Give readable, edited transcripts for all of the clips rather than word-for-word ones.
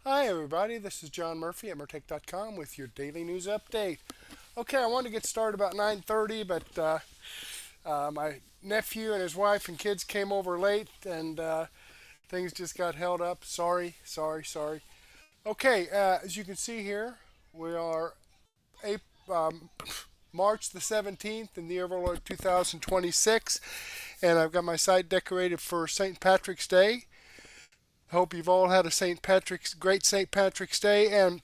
Hi, everybody. This is John Murphy at Mertech.com with your daily news update. Okay, I wanted to get started about 9:30, but my nephew and his wife and kids came over late, and things just got held up. Sorry, sorry, sorry. Okay, as you can see here, we are March the 17th in the year of our Lord 2026, and I've got my site decorated for St. Patrick's Day. Hope you've all had a great St. Patrick's Day, and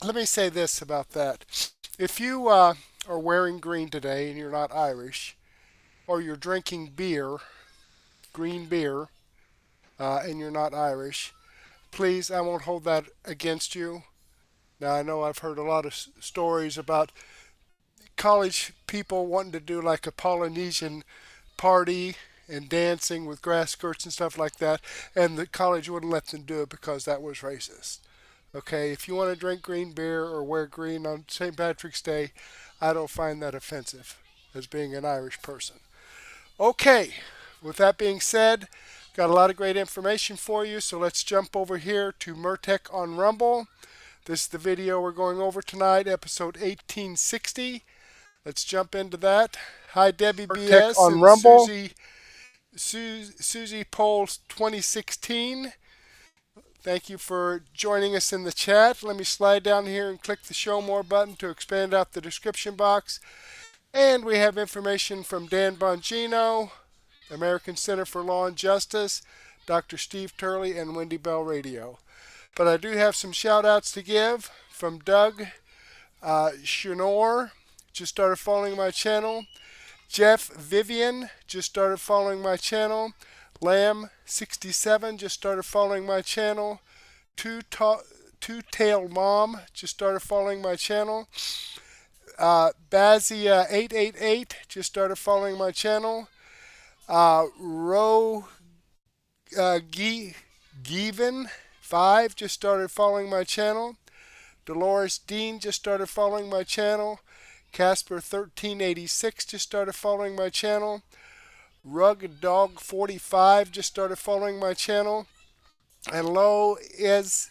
let me say this about that. If you are wearing green today and you're not Irish, or you're drinking beer, green beer, and you're not Irish, please, I won't hold that against you. Now, I know I've heard a lot of stories about college people wanting to do like a Polynesian party and dancing with grass skirts and stuff like that, and the college wouldn't let them do it because that was racist. Okay, if you want to drink green beer or wear green on St. Patrick's Day, I don't find that offensive as being an Irish person. Okay, with that being said, got a lot of great information for you, so let's jump over here to Mertech on Rumble. This is the video we're going over tonight, episode 1860. Let's jump into that. Hi, Debbie BS on and Rumble. Susie Poles 2016. Thank you for joining us in the chat. Let me slide down here and click the Show More button to expand out the description box. And we have information from Dan Bongino, American Center for Law and Justice, Dr. Steve Turley, and Wendy Bell Radio. But I do have some shout outs to give from Doug Shanor, just started following my channel. Jeff Vivian just started following my channel. Lamb67 just started following my channel. Two-Tail Mom just started following my channel. Bazia888 just started following my channel. Given 5 just started following my channel. Dolores Dean just started following my channel. Casper1386 just started following my channel. Rugged Dog 45 just started following my channel. And Low is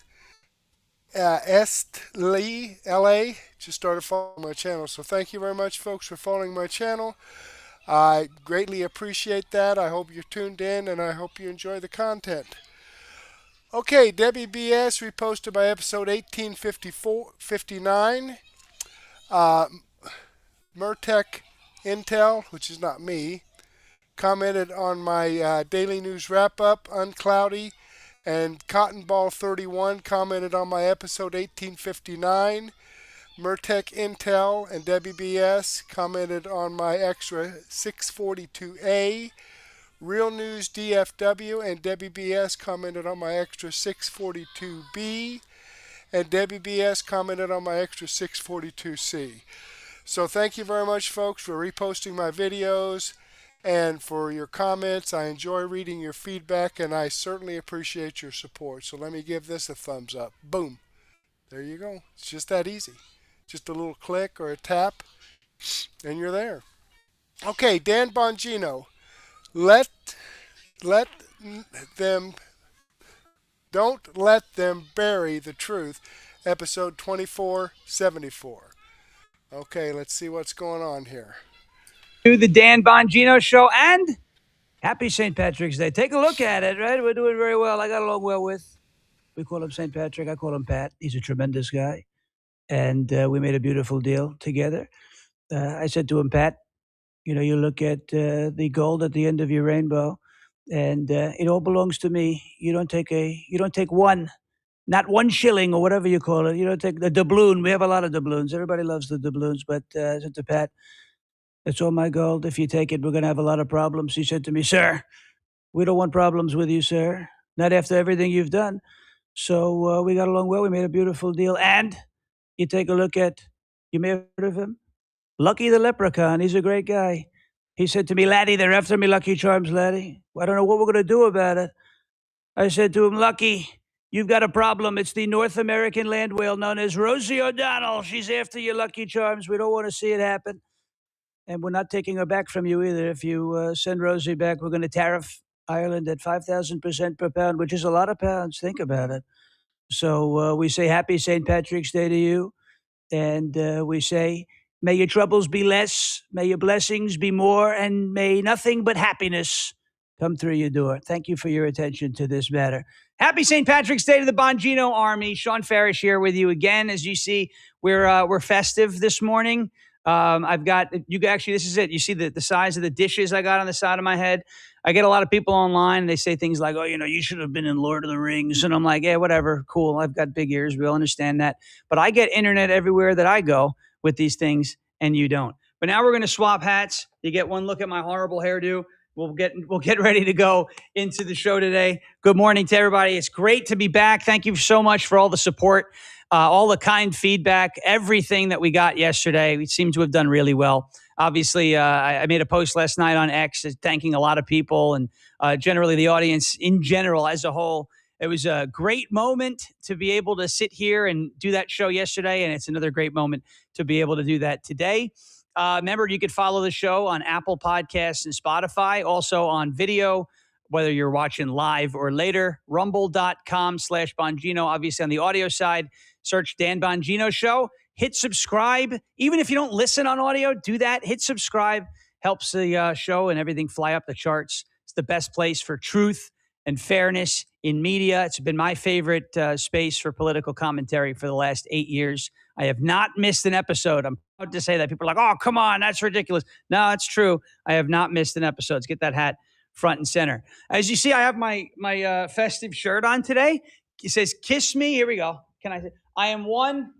Est Lee LA just started following my channel. So thank you very much, folks, for following my channel. I greatly appreciate that. I hope you're tuned in, and I hope you enjoy the content. Okay, Debbie BS reposted my episode 1859. Mertech Intel, which is not me, commented on my daily news wrap-up, Uncloudy, and Cotton Ball 31 commented on my episode 1859. Mertech Intel and Debbie BS commented on my extra 642A. Real News DFW and Debbie BS commented on my extra 642B. And Debbie BS commented on my extra 642C. So thank you very much, folks, for reposting my videos and for your comments. I enjoy reading your feedback, and I certainly appreciate your support. So let me give this a thumbs up. Boom. There you go. It's just that easy. Just a little click or a tap, and you're there. Okay, Dan Bongino. Let them, don't let them bury the truth. Episode 2474. Okay, let's see what's going on here. To the Dan Bongino Show, and happy St. Patrick's Day. Take a look at it, right? We're doing very well. I got along well with, we call him St. Patrick. I call him Pat. He's a tremendous guy. And we made a beautiful deal together. I said to him, Pat, you look at the gold at the end of your rainbow, and it all belongs to me. You don't take one. Not 1 shilling or whatever you call it. You don't take the doubloon. We have a lot of doubloons. Everybody loves the doubloons. But I said to Pat, it's all my gold. If you take it, we're going to have a lot of problems. He said to me, sir, we don't want problems with you, sir. Not after everything you've done. So we got along well. We made a beautiful deal. And you take a look at, you may have heard of him, Lucky the Leprechaun. He's a great guy. He said to me, laddie, they're after me, Lucky Charms, laddie. I don't know what we're going to do about it. I said to him, Lucky, you've got a problem. It's the North American land whale known as Rosie O'Donnell. She's after your Lucky Charms. We don't want to see it happen. And we're not taking her back from you either. If you send Rosie back, we're going to tariff Ireland at 5,000% per pound, which is a lot of pounds. Think about it. So we say happy St. Patrick's Day to you. And we say, may your troubles be less, may your blessings be more, and may nothing but happiness come through your door. Thank you for your attention to this matter. Happy St. Patrick's Day to the Bongino Army. Sean Fairest here with you again. As you see, we're festive this morning. I've got you. Actually, this is it. You see the size of the dishes I got on the side of my head. I get a lot of people online, and they say things like, "Oh, you should have been in Lord of the Rings," and I'm like, "Yeah, whatever, cool. I've got big ears. We all understand that." But I get internet everywhere that I go with these things, and you don't. But now we're going to swap hats. You get one look at my horrible hairdo. We'll get ready to go into the show today. Good morning to everybody. It's great to be back. Thank you so much for all the support, all the kind feedback, everything that we got yesterday. We seem to have done really well. Obviously, I made a post last night on X thanking a lot of people and generally the audience in general as a whole. It was a great moment to be able to sit here and do that show yesterday, and it's another great moment to be able to do that today. Remember, you could follow the show on Apple Podcasts and Spotify, also on video, whether you're watching live or later, rumble.com/Bongino. Obviously, on the audio side, search Dan Bongino Show. Hit subscribe. Even if you don't listen on audio, do that. Hit subscribe. Helps the show and everything fly up the charts. It's the best place for truth and fairness in media. It's been my favorite space for political commentary for the last 8 years. I have not missed an episode. I'm proud to say that. People are like, "Oh, come on, that's ridiculous." No, it's true. I have not missed an episode. Let's get that hat front and center. As you see, I have my festive shirt on today. It says, "Kiss me." Here we go. Can I say, I am one.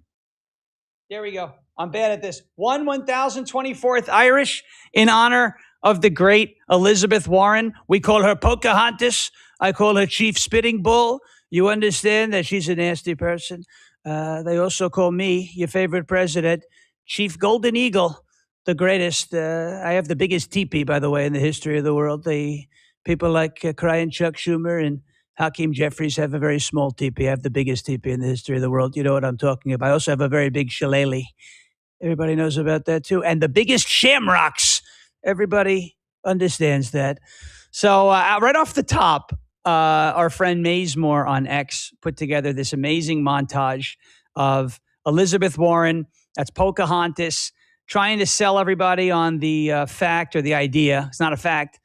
There we go. I'm bad at this. 1024th Irish in honor of the great Elizabeth Warren. We call her Pocahontas. I call her Chief Spitting Bull. You understand that she's a nasty person. They also call me, your favorite president, Chief Golden Eagle, the greatest. I have the biggest teepee, by the way, in the history of the world. People like crying Chuck Schumer and Hakeem Jeffries have a very small teepee. I have the biggest teepee in the history of the world. You know what I'm talking about. I also have a very big shillelagh. Everybody knows about that too. And the biggest shamrocks. Everybody understands that. So right off the top, our friend Mazemore on X put together this amazing montage of Elizabeth Warren, that's Pocahontas, trying to sell everybody on the fact or the idea, it's not a fact,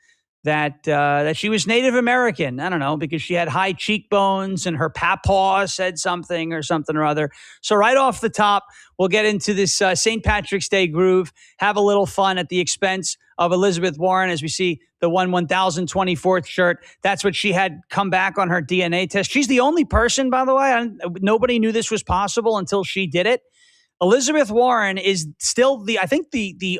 that she was Native American. I don't know, because she had high cheekbones and her papaw said something or other. So right off the top, we'll get into this St. Patrick's Day groove, have a little fun at the expense of Elizabeth Warren as we see the 1024th shirt. That's what she had come back on her DNA test. She's the only person, by the way, nobody knew this was possible until she did it. Elizabeth Warren is still the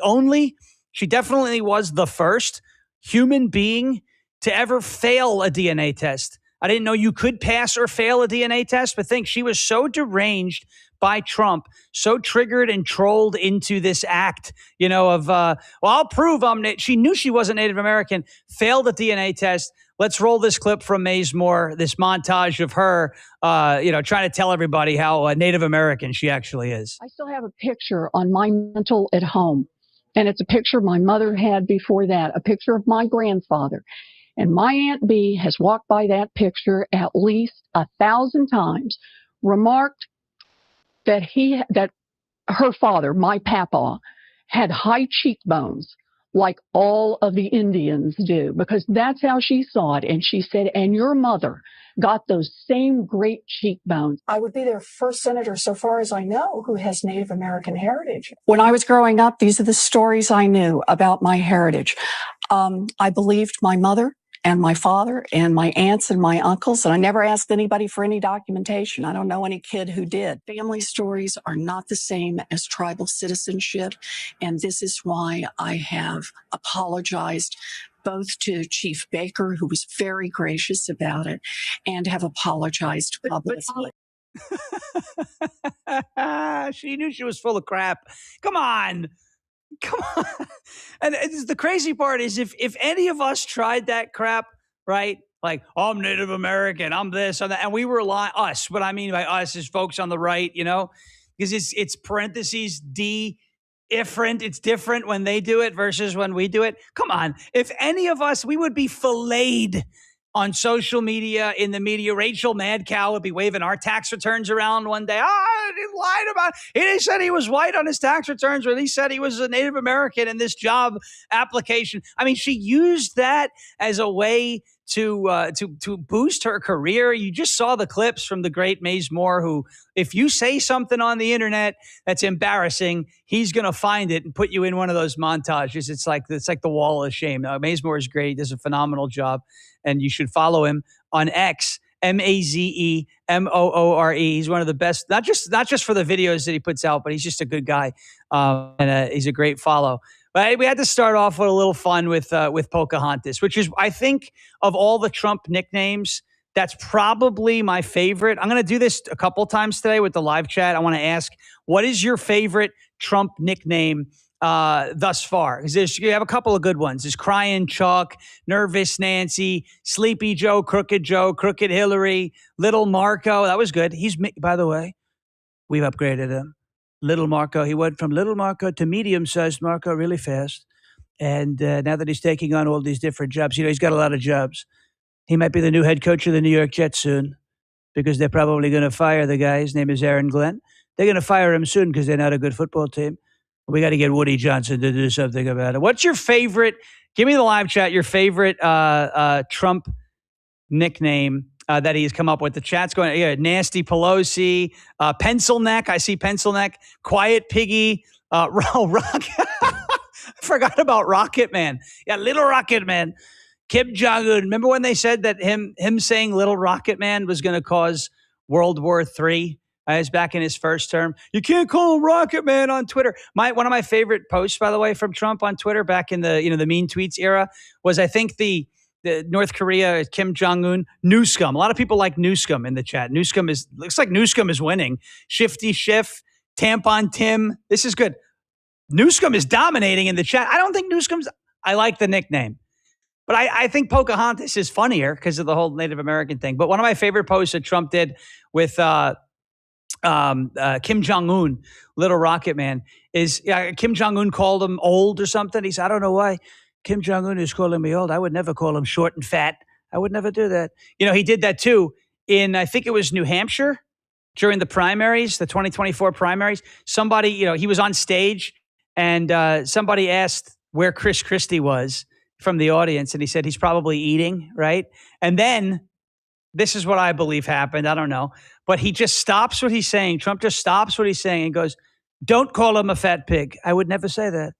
only, she definitely was the first human being to ever fail a DNA test. I didn't know you could pass or fail a DNA test, but think she was so deranged by Trump, so triggered and trolled into this act, of, I'll prove she knew she wasn't Native American, failed the DNA test. Let's roll this clip from Mazemore, this montage of her, trying to tell everybody how Native American she actually is. I still have a picture on my mantle at home. And it's a picture my mother had before that, a picture of my grandfather. And my Aunt B has walked by that picture at least 1,000 times, remarked that her father, my papa, had high cheekbones like all of the Indians do, because that's how she saw it. And she said, and your mother got those same great cheekbones. I would be their first senator, so far as I know, who has Native American heritage. When I was growing up, these are the stories I knew about my heritage. I believed my mother and my father and my aunts and my uncles, and I never asked anybody for any documentation. I don't know any kid who did. Family stories are not the same as tribal citizenship, and this is why I have apologized both to Chief Baker, who was very gracious about it, and have apologized publicly. She knew she was full of crap. Come on. And the crazy part is if any of us tried that crap, right? Like, oh, I'm Native American, I'm this, I'm that. And we were lying, us. What I mean by us is folks on the right, because it's parentheses different. It's different when they do it versus when we do it. Come on. If any of us, we would be filleted on social media, in the media. Rachel Madcow would be waving our tax returns around one day. He lied about it. He said he was white on his tax returns, or he said he was a Native American in this job application. I mean, she used that as a way to boost her career. You just saw the clips from the great Maze Moore, who, if you say something on the internet that's embarrassing, he's going to find it and put you in one of those montages. It's like the wall of shame. Maze Moore is great. He does a phenomenal job, and you should follow him on X. Mazemoore. He's one of the best, not just for the videos that he puts out, but he's just a good guy, and he's a great follow. But we had to start off with a little fun with Pocahontas, which is, I think, of all the Trump nicknames, that's probably my favorite. I'm going to do this a couple times today with the live chat. I want to ask, what is your favorite Trump nickname thus far? Because you have a couple of good ones. There's Crying Chuck, Nervous Nancy, Sleepy Joe, Crooked Hillary, Little Marco. That was good. By the way, we've upgraded him. Little Marco. He went from Little Marco to medium-sized Marco really fast. And now that he's taking on all these different jobs, he's got a lot of jobs. He might be the new head coach of the New York Jets soon, because they're probably going to fire the guy. His name is Aaron Glenn. They're going to fire him soon because they're not a good football team. We got to get Woody Johnson to do something about it. What's your favorite? Give me the live chat. Your favorite Trump nickname that he's come up with. The chat's going, Nasty Pelosi, Pencil Neck. I see Pencil Neck, Quiet Piggy, Rock. I forgot about Rocket Man. Yeah, Little Rocket Man. Kim Jong-un. Remember when they said that him saying Little Rocket Man was going to cause World War III? He was back in his first term. You can't call him Rocket Man on Twitter. One of my favorite posts, by the way, from Trump on Twitter back in the the mean tweets era was, I think, the North Korea, Kim Jong-un, Newscum. A lot of people like Newscum in the chat. Looks like Newscum is winning. Shifty Schiff, Tampon Tim. This is good. Newscum is dominating in the chat. I don't think I like the nickname. But I think Pocahontas is funnier because of the whole Native American thing. But one of my favorite posts that Trump did with Kim Jong-un, Little Rocket Man, is Kim Jong-un called him old or something. He said, I don't know why Kim Jong-un is calling me old. I would never call him short and fat. I would never do that. He did that too in, I think it was New Hampshire during the primaries, the 2024 primaries. Somebody, he was on stage and somebody asked where Chris Christie was from the audience. And he said, he's probably eating, right? And then this is what I believe happened. I don't know. But he just stops what he's saying. Trump just stops what he's saying and goes, don't call him a fat pig. I would never say that.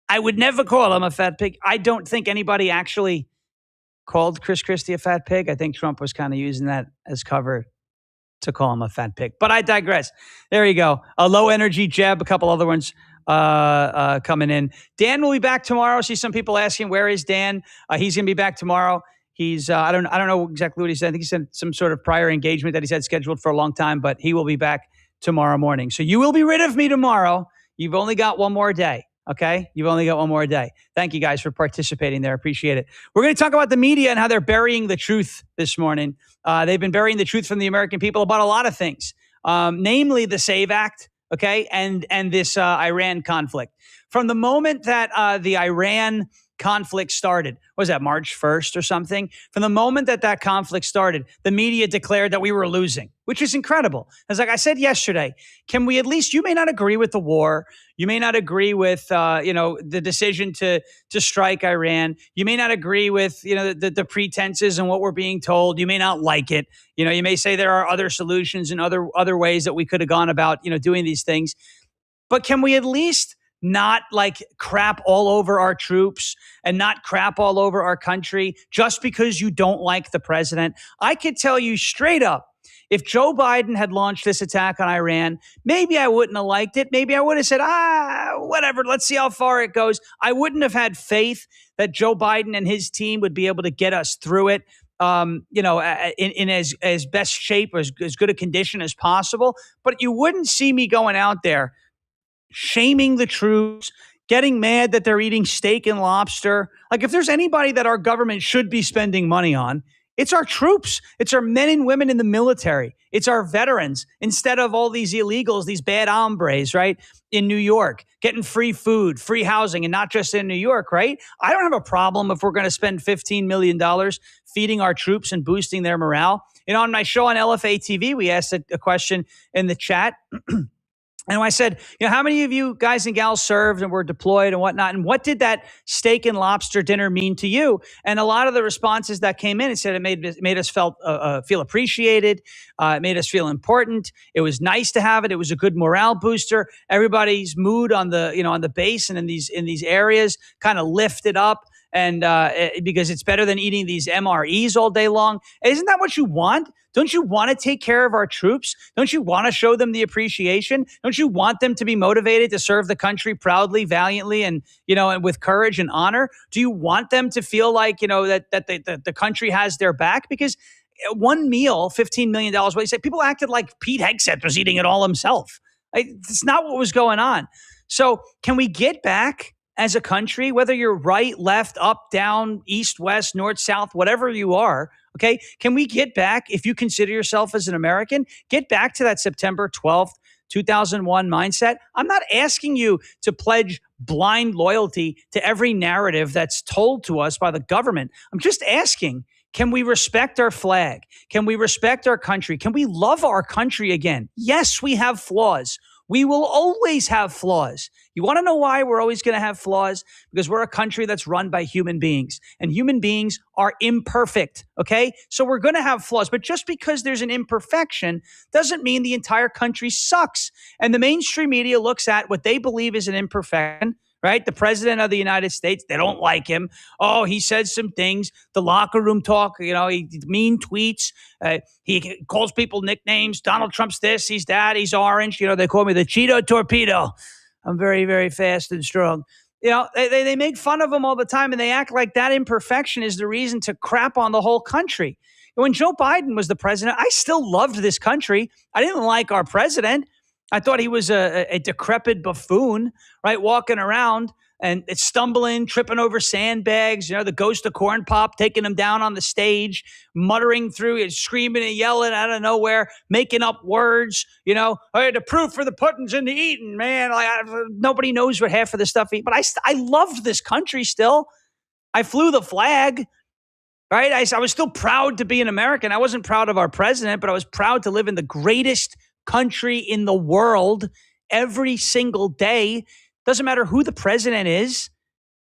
I would never call him a fat pig. I don't think anybody actually called Chris Christie a fat pig. I think Trump was kind of using that as cover to call him a fat pig. But I digress. There you go. A low energy Jeb, a couple other ones coming in. Dan will be back tomorrow. I see some people asking, where is Dan? He's going to be back tomorrow. He's I don't know exactly what he said. I think he said some sort of prior engagement that he's had scheduled for a long time, but he will be back tomorrow morning. So you will be rid of me tomorrow. You've only got one more day. Okay? You've only got one more day. Thank you guys for participating there. Appreciate it. We're going to talk about the media and how they're burying the truth this morning. They've been burying the truth from the American people about a lot of things, namely the SAVE Act, okay, and this Iran conflict. From the moment that the Iran conflict started, what was that, March 1st or something? From the moment that conflict started, the media declared that we were losing, which is incredible. As like I said yesterday, can we at least, you may not agree with the war. You may not agree with, the decision to strike Iran. You may not agree with, the pretenses and what we're being told. You may not like it. You may say there are other solutions and other ways that we could have gone about, doing these things. But can we at least not like crap all over our troops and not crap all over our country just because you don't like the president? I could tell you straight up, if Joe Biden had launched this attack on Iran, maybe I wouldn't have liked it. Maybe I would have said, whatever, let's see how far it goes. I wouldn't have had faith that Joe Biden and his team would be able to get us through it, in as best shape, as good a condition as possible. But you wouldn't see me going out there shaming the troops, getting mad that they're eating steak and lobster. Like, if there's anybody that our government should be spending money on, It's our troops. It's our men and women in the military. It's our veterans instead of all these illegals, these bad hombres, right? In New York, getting free food, free housing, and not just in New York, right? I don't have a problem if we're going to spend $15 million feeding our troops and boosting their morale. On my show on LFA TV, we asked a question in the chat. And I said, how many of you guys and gals served and were deployed and whatnot? And what did that steak and lobster dinner mean to you? And a lot of the responses that came in, it said it made us feel appreciated. It made us feel important. It was nice to have it. It was a good morale booster. Everybody's mood on the base and in these areas kind of lifted up. And because it's better than eating these MREs all day long. Isn't that what you want? Don't you want to take care of our troops? Don't you want to show them the appreciation? Don't you want them to be motivated to serve the country proudly, valiantly, and with courage and honor? Do you want them to feel like that the country has their back? Because one meal, $15 million. What you say? People acted like Pete Hegseth was eating it all himself. It's not what was going on. So can we get back as a country, whether you're right, left, up, down, east, west, north, south, whatever you are, okay? Can we get back, if you consider yourself as an American, get back to that September 12th, 2001 mindset? I'm not asking you to pledge blind loyalty to every narrative that's told to us by the government. I'm just asking, can we respect our flag? Can we respect our country? Can we love our country again? Yes, we have flaws. We will always have flaws. You want to know why we're always going to have flaws? Because we're a country that's run by human beings, and human beings are imperfect, okay? So we're going to have flaws, but just because there's an imperfection doesn't mean the entire country sucks. And the mainstream media looks at what they believe is an imperfection, right? The president of the United States, they don't like him. Oh, he said some things. The locker room talk, he mean tweets. He calls people nicknames. Donald Trump's this, he's that, he's orange. They call me the Cheeto Torpedo. I'm very, very fast and strong. They make fun of him all the time, and they act like that imperfection is the reason to crap on the whole country. When Joe Biden was the president, I still loved this country. I didn't like our president. I thought he was a decrepit buffoon, right? Walking around and stumbling, tripping over sandbags, the ghost of Corn Pop taking him down on the stage, muttering through it, screaming and yelling out of nowhere, making up words, the proof for the pudding's in the eating, man. Nobody knows what half of the stuff but I loved this country still. I flew the flag, right? I was still proud to be an American. I wasn't proud of our president, but I was proud to live in the greatest country in the world every single day. Doesn't matter who the president is.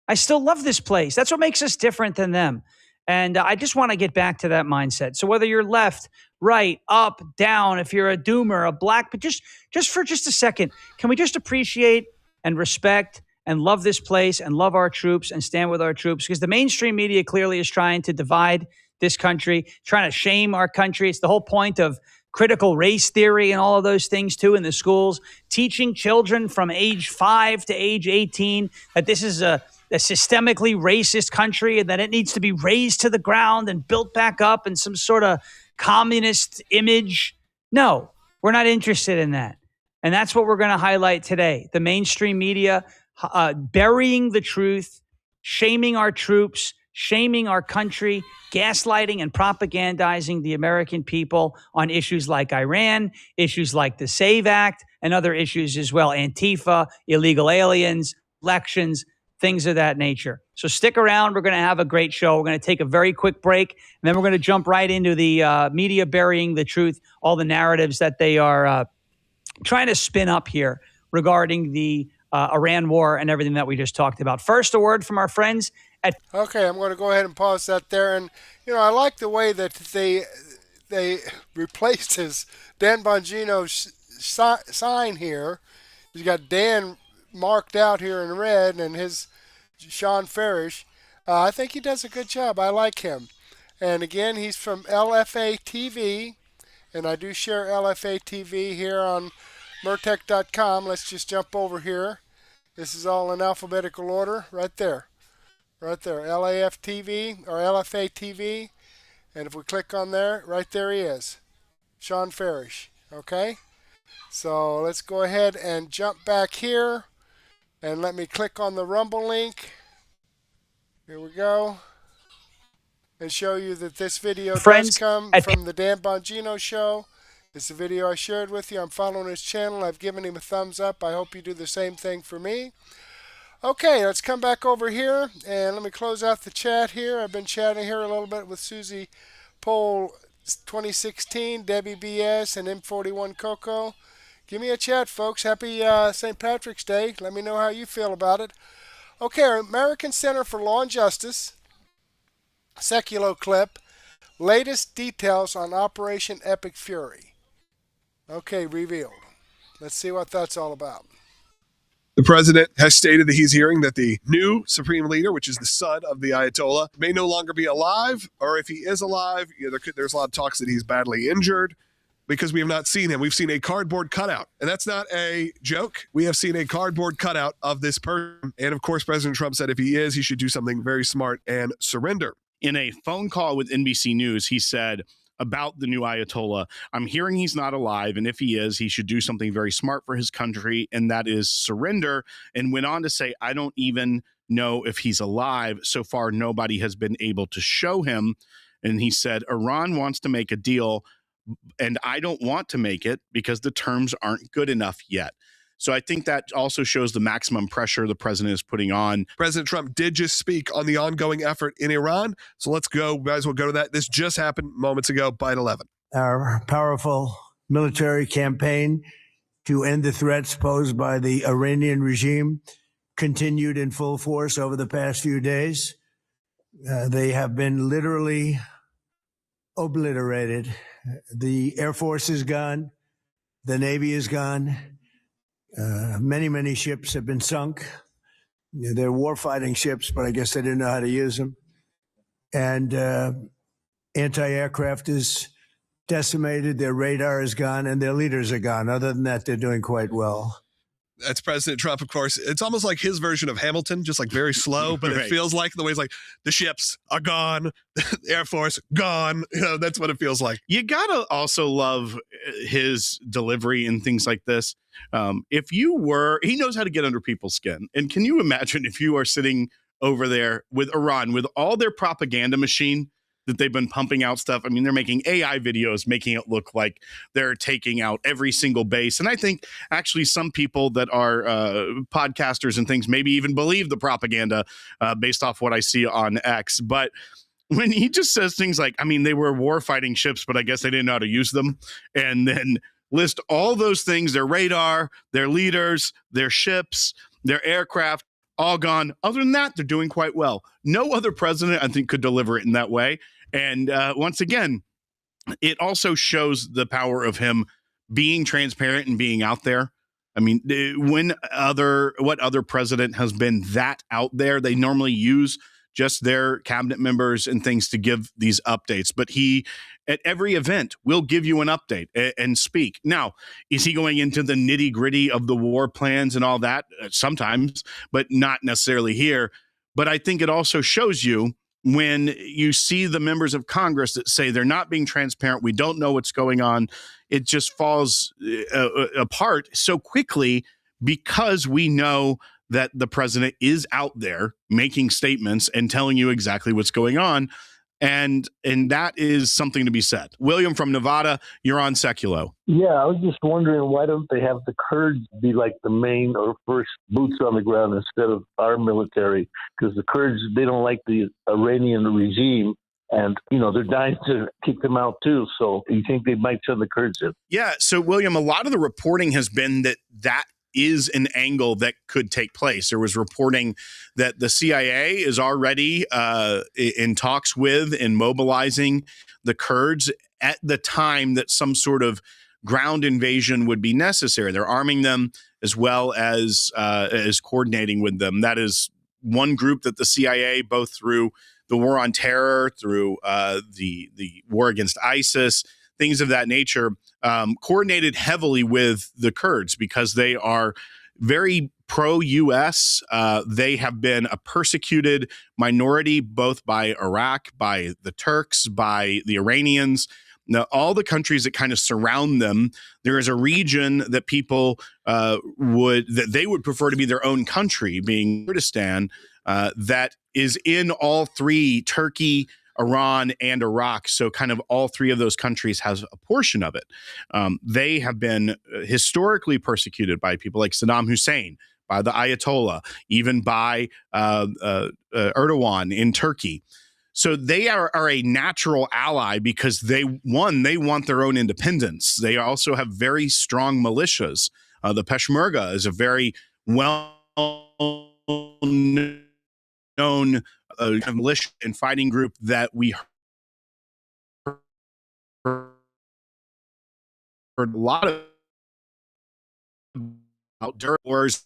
I still love this place. That's what makes us different than them. And I just want to get back to that mindset. So whether you're left, right, up, down, if you're a doomer, a black, but just for just a second, can we just appreciate and respect and love this place and love our troops and stand with our troops? Because the mainstream media clearly is trying to divide this country, trying to shame our country. It's the whole point of critical race theory and all of those things too in the schools, teaching children from age 5 to age 18 that this is a systemically racist country and that it needs to be razed to the ground and built back up in some sort of communist image. No, we're not interested in that. And that's what we're going to highlight today. The mainstream media burying the truth, shaming our troops, shaming our country, gaslighting and propagandizing the American people on issues like Iran, issues like the SAVE Act, and other issues as well. Antifa, illegal aliens, elections, things of that nature. So stick around. We're going to have a great show. We're going to take a very quick break, and then we're going to jump right into the media burying the truth, all the narratives that they are trying to spin up here regarding the Iran war and everything that we just talked about. First, a word from our friends at... Okay, I'm going to go ahead and pause that there. And, I like the way that they replaced his Dan Bongino's sign here. He's got Dan marked out here in red and his Sean Fairest. I think he does a good job. I like him. And again, he's from LFA TV. And I do share LFA TV here on Murtech.com. Let's just jump over here. This is all in alphabetical order right there. Right there, LAF TV or LFA TV. And if we click on there, right there he is, Sean Fairest. Okay? So let's go ahead and jump back here. And let me click on the Rumble link. Here we go. and show you that this video does Friends, come from the Dan Bongino Show. It's a video I shared with you. I'm following his channel. I've given him a thumbs up. I hope you do the same thing for me. Okay, let's come back over here and let me close out the chat here. I've been chatting here a little bit with Susie Poll 2016, Debbie BS, and M41 Coco. Give me a chat, folks. Happy St. Patrick's Day. Let me know how you feel about it. Okay, our American Center for Law and Justice, Sekulow clip, latest details on Operation Epic Fury. Okay, revealed. Let's see what that's all about. The president has stated that he's hearing that the new supreme leader, which is the son of the Ayatollah, may no longer be alive, or if he is alive, there's a lot of talks that he's badly injured because we have not seen him. We've seen a cardboard cutout, and that's not a joke. We have seen a cardboard cutout of this person, and of course, President Trump said if he is, he should do something very smart and surrender. In a phone call with NBC News, he said about the new Ayatollah, I'm hearing he's not alive, and if he is, he should do something very smart for his country, and that is surrender, and went on to say, I don't even know if he's alive. So far, nobody has been able to show him. And he said, Iran wants to make a deal, and I don't want to make it because the terms aren't good enough yet. So I think that also shows the maximum pressure the president is putting on. President Trump did just speak on the ongoing effort in Iran. So let's go. Might as well go to that. This just happened moments ago, Bite 11. Our powerful military campaign to end the threats posed by the Iranian regime continued in full force over the past few days. They have been literally obliterated. The Air Force is gone. The Navy is gone. Many ships have been sunk. They're warfighting ships, but I guess they didn't know how to use them. And anti-aircraft is decimated. Their radar is gone, and their leaders are gone. Other than that, they're doing quite well. That's President Trump, of course. It's almost like his version of Hamilton, just like very slow, but it feels like the way he's like, the ships are gone, the Air Force gone. That's what it feels like. You gotta also love his delivery and things like this. He knows how to get under people's skin. And can you imagine if you are sitting over there with Iran, with all their propaganda machine that they've been pumping out stuff? I mean, they're making AI videos, making it look like they're taking out every single base. And I think actually some people that are podcasters and things maybe even believe the propaganda based off what I see on X. But when he just says things like, I mean, they were war-fighting ships, but I guess they didn't know how to use them. And then list all those things, their radar, their leaders, their ships, their aircraft, all gone. Other than that, they're doing quite well. No other president, I think, could deliver it in that way. And once again, it also shows the power of him being transparent and being out there. I mean, what other president has been that out there? They normally use just their cabinet members and things to give these updates. But he, at every event, will give you an update and speak. Now, is he going into the nitty gritty of the war plans and all that? Sometimes, but not necessarily here. But I think it also shows you when you see the members of Congress that say they're not being transparent, we don't know what's going on, it just falls apart so quickly because we know that the president is out there making statements and telling you exactly what's going on. And that is something to be said. William from Nevada, you're on Sekulow. Yeah, I was just wondering, why don't they have the Kurds be like the main or first boots on the ground instead of our military? Because the Kurds, they don't like the Iranian regime. And, they're dying to kick them out, too. So you think they might send the Kurds in? Yeah. So, William, a lot of the reporting has been that is an angle that could take place. There was reporting that the CIA is already in talks with and mobilizing the Kurds at the time that some sort of ground invasion would be necessary. They're arming them as well as coordinating with them. That is one group that the CIA, both through the war on terror, through the war against ISIS, things of that nature, coordinated heavily with the Kurds because they are very pro-U.S. They have been a persecuted minority, both by Iraq, by the Turks, by the Iranians. Now, all the countries that kind of surround them, there is a region that people they would prefer to be their own country, being Kurdistan, that is in all three: Turkey, Iran, and Iraq. So kind of all three of those countries has a portion of it. They have been historically persecuted by people like Saddam Hussein, by the Ayatollah, even by Erdogan in Turkey. So they are a natural ally because they want their own independence. They also have very strong militias. The Peshmerga is a very well-known militia and fighting group that we heard a lot about during wars.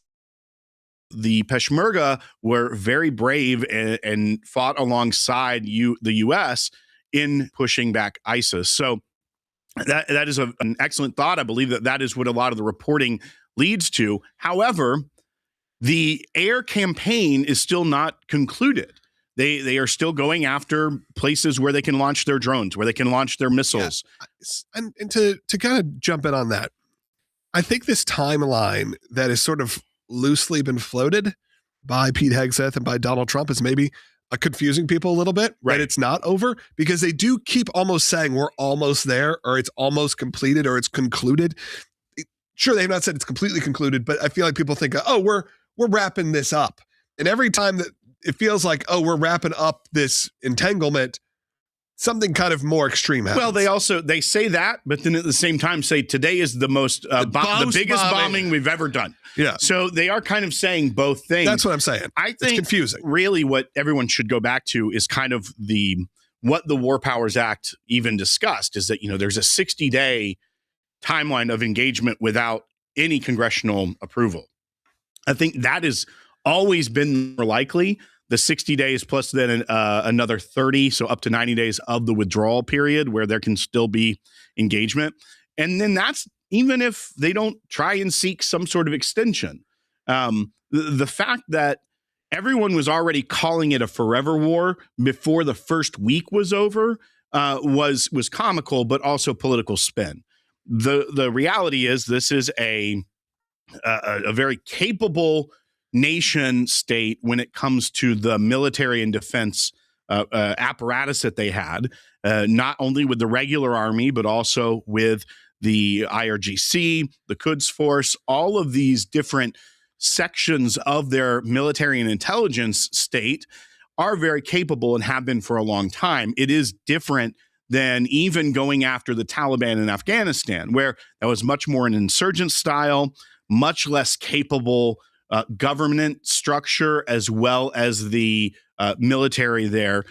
The Peshmerga were very brave and fought alongside the U.S. in pushing back ISIS. So that is an excellent thought. I believe that is what a lot of the reporting leads to. However, the air campaign is still not concluded. They are still going after places where they can launch their drones, where they can launch their missiles. Yeah. And to kind of jump in on that, I think this timeline that has sort of loosely been floated by Pete Hegseth and by Donald Trump is maybe confusing people a little bit, right? That it's not over, because they do keep almost saying we're almost there, or it's almost completed, or it's concluded. Sure, they've not said it's completely concluded, but I feel like people think, oh, we're wrapping this up. And every time that it feels like, oh, we're wrapping up this entanglement, something kind of more extreme happens. Well, they say that, but then at the same time say today is the most the biggest bombing we've ever done. Yeah. So they are kind of saying both things. That's what I'm saying. I think it's confusing. Really what everyone should go back to is kind of what the War Powers Act even discussed, is that, there's a 60-day timeline of engagement without any congressional approval. I think that has always been more likely. The 60 days plus then another 30, so up to 90 days of the withdrawal period where there can still be engagement. And then that's even if they don't try and seek some sort of extension. The fact that everyone was already calling it a forever war before the first week was over was comical, but also political spin. The reality is this is a very capable nation state when it comes to the military and defense apparatus that they had, not only with the regular army, but also with the IRGC, the Quds Force, all of these different sections of their military and intelligence state are very capable and have been for a long time. It is different than even going after the Taliban in Afghanistan, where that was much more an insurgent style, much less capable government structure, as well as the military there.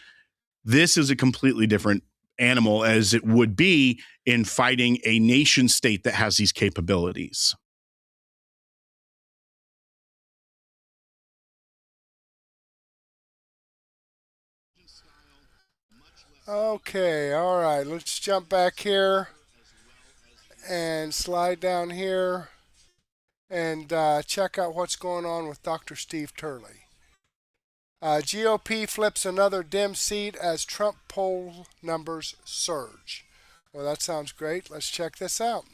This is a completely different animal, as it would be in fighting a nation state that has these capabilities. Okay, all right, let's jump back here and slide down here and check out what's going on with Dr. Steve Turley. GOP flips another dim seat as Trump poll numbers surge. Well, that sounds great. Let's check this out.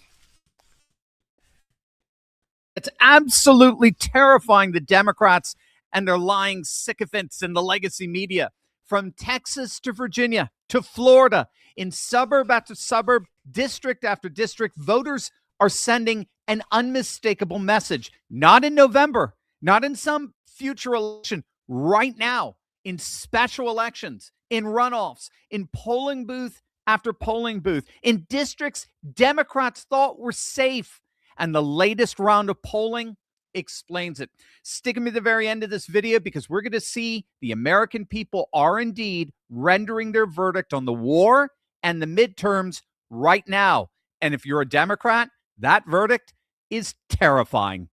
It's absolutely terrifying, the Democrats and their lying sycophants in the legacy media. From Texas to Virginia to Florida, in suburb after suburb, district after district, voters are sending an unmistakable message. Not in November, not in some future election, right now, in special elections, in runoffs, in polling booth after polling booth, in districts Democrats thought were safe. And the latest round of polling explains it. Stick with me to the very end of this video, because we're going to see the American people are indeed rendering their verdict on the war and the midterms right now. And if you're a Democrat, that verdict is terrifying.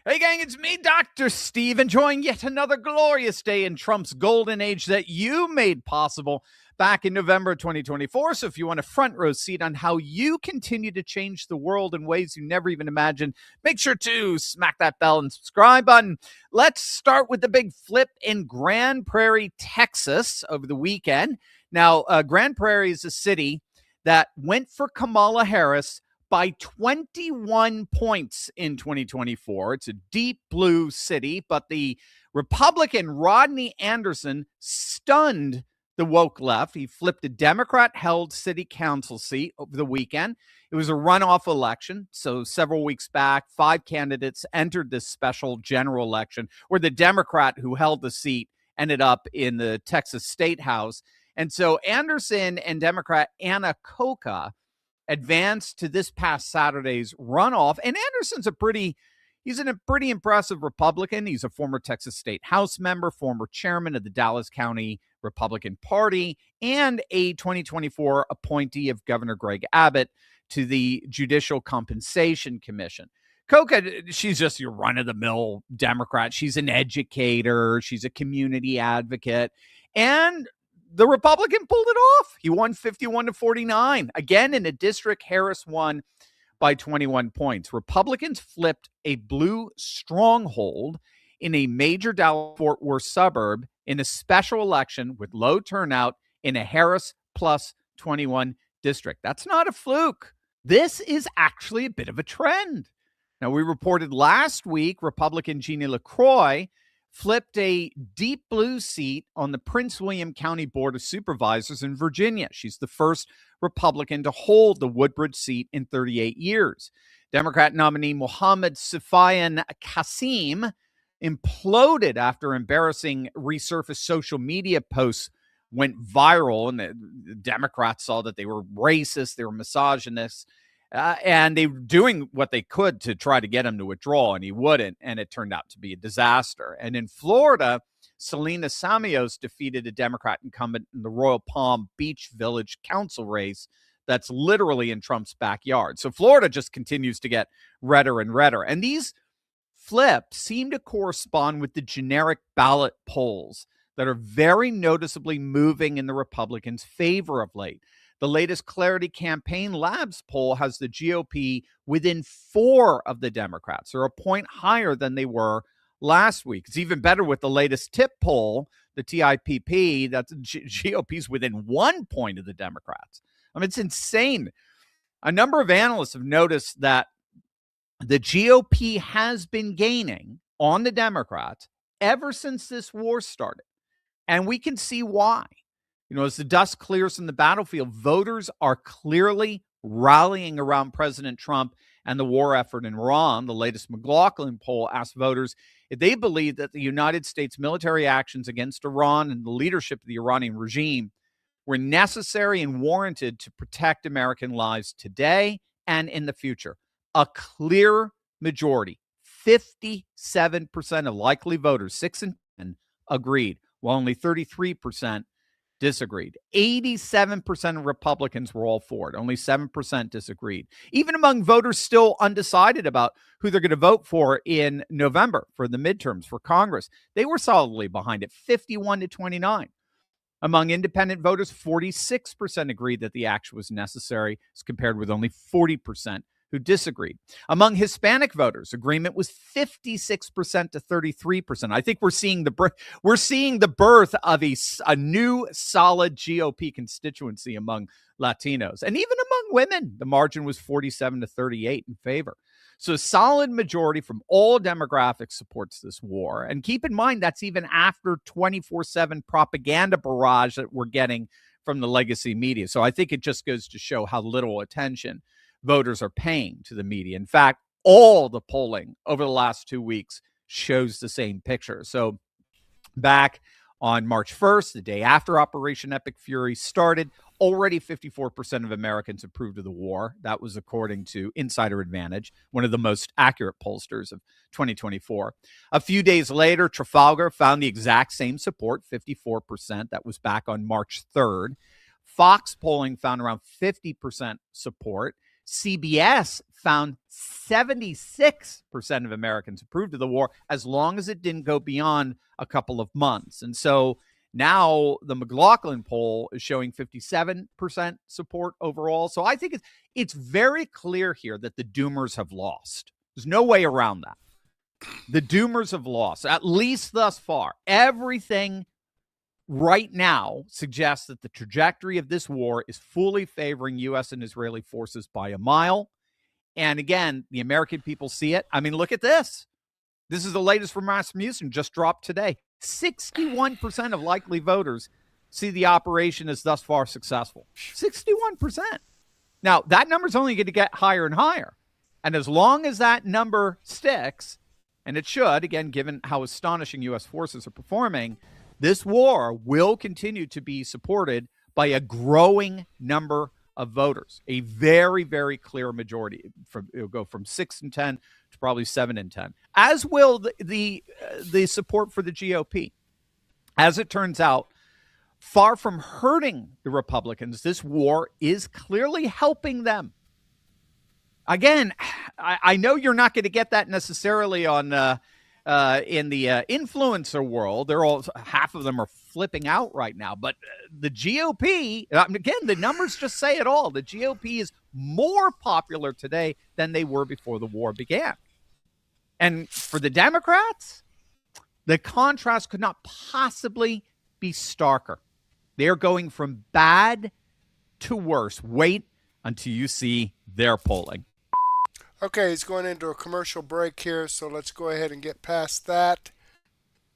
Hey gang, it's me, Dr. Steve, enjoying yet another glorious day in Trump's golden age that you made possible back in November 2024. So if you want a front row seat on how you continue to change the world in ways you never even imagined, make sure to smack that bell and subscribe button. Let's start with the big flip in Grand Prairie, Texas over the weekend. Now, Grand Prairie is a city that went for Kamala Harris by 21 points in 2024. It's a deep blue city, but the Republican Rodney Anderson stunned the the woke left. He flipped a Democrat-held city council seat over the weekend. It was a runoff election. So several weeks back, 5 candidates entered this special general election where the Democrat who held the seat ended up in the Texas State House. And so Anderson and Democrat Anna Koka advanced to this past Saturday's runoff. And Anderson's he's a pretty impressive Republican. He's a former Texas State House member, former chairman of the Dallas County Republican Party, and a 2024 appointee of Governor Greg Abbott to the Judicial Compensation Commission. Koka, she's just your run-of-the-mill Democrat. She's an educator. She's a community advocate. And the Republican pulled it off. He won 51-49. Again, in a district, Harris won by 21 points. Republicans flipped a blue stronghold in a major Dallas-Fort Worth suburb in a special election with low turnout in a Harris plus 21 district. That's not a fluke. This is actually a bit of a trend. Now, we reported last week Republican Jeannie LaCroix flipped a deep blue seat on the Prince William County Board of Supervisors in Virginia. She's the first Republican to hold the Woodbridge seat in 38 years. Democrat nominee Mohammed Sufian Qasim imploded after embarrassing resurfaced social media posts went viral, and the Democrats saw that they were racist, they were misogynist, and they were doing what they could to try to get him to withdraw, and he wouldn't, and it turned out to be a disaster. And in Florida, Selena Samios defeated a Democrat incumbent in the Royal Palm Beach Village council race that's literally in Trump's backyard. So Florida just continues to get redder and redder. And these flips seem to correspond with the generic ballot polls that are very noticeably moving in the Republicans' favor of late. The latest Clarity Campaign Labs poll has the GOP within 4 of the Democrats. They're a point higher than they were last week. It's even better with the latest TIP poll, the TIPP, that's GOP's within 1 point of the Democrats. I mean, it's insane. A number of analysts have noticed that the GOP has been gaining on the Democrats ever since this war started. And we can see why. You know, as the dust clears from the battlefield, voters are clearly rallying around President Trump and the war effort in Iran. The latest McLaughlin poll asked voters if they believe that the United States military actions against Iran and the leadership of the Iranian regime were necessary and warranted to protect American lives today and in the future. A clear majority, 57% of likely voters, 6 in 10, agreed, while only 33% disagreed. 87% of Republicans were all for it. Only 7% disagreed. Even among voters still undecided about who they're going to vote for in November for the midterms for Congress, they were solidly behind it, 51-29. Among independent voters, 46% agreed that the action was necessary, as compared with only 40% who disagreed. Among Hispanic voters, agreement was 56% to 33%. I think we're seeing the birth of a new solid GOP constituency among Latinos, and even among women. The margin was 47-38 in favor. So a solid majority from all demographics supports this war. And keep in mind, that's even after 24/7 propaganda barrage that we're getting from the legacy media. So I think it just goes to show how little attention voters are paying to the media. In fact, all the polling over the last 2 weeks shows the same picture. So back on March 1st, the day after Operation Epic Fury started, already 54% of Americans approved of the war. That was according to Insider Advantage, one of the most accurate pollsters of 2024. A few days later, Trafalgar found the exact same support, 54%. That was back on March 3rd. Fox polling found around 50% support. CBS found 76% of Americans approved of the war, as long as it didn't go beyond a couple of months. And so now the McLaughlin poll is showing 57% support overall. So I think it's very clear here that the doomers have lost. There's no way around that. The doomers have lost, at least thus far. Everything right now suggests that the trajectory of this war is fully favoring U.S. and Israeli forces by a mile. And again, the American people see it. I mean, look at this. This is the latest from Rasmussen, just dropped today. 61% of likely voters see the operation as thus far successful. 61%. Now, that number's only going to get higher and higher. And as long as that number sticks, and it should, again, given how astonishing U.S. forces are performing, this war will continue to be supported by a growing number of voters, a very, very clear majority. It'll go from 6 in 10 to probably 7 in 10, as will the support for the GOP. As it turns out, far from hurting the Republicans, this war is clearly helping them. Again, I know you're not going to get that necessarily on in the influencer world. They're all, half of them are flipping out right now. But the GOP, again, the numbers just say it all. The GOP is more popular today than they were before the war began. And for the Democrats, the contrast could not possibly be starker. They're going from bad to worse. Wait until you see their polling. Okay, it's going into a commercial break here, so let's go ahead and get past that.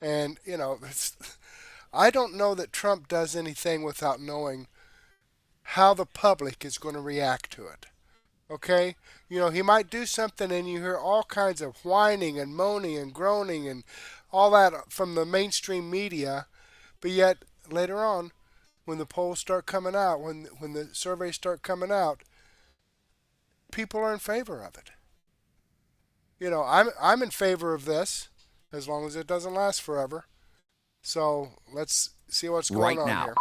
And, you know, I don't know that Trump does anything without knowing how the public is going to react to it. Okay? You know, he might do something and you hear all kinds of whining and moaning and groaning and all that from the mainstream media, but yet later on, when the polls start coming out, when the surveys start coming out, people are in favor of it. You know, I'm in favor of this as long as it doesn't last forever. So let's see what's going on here.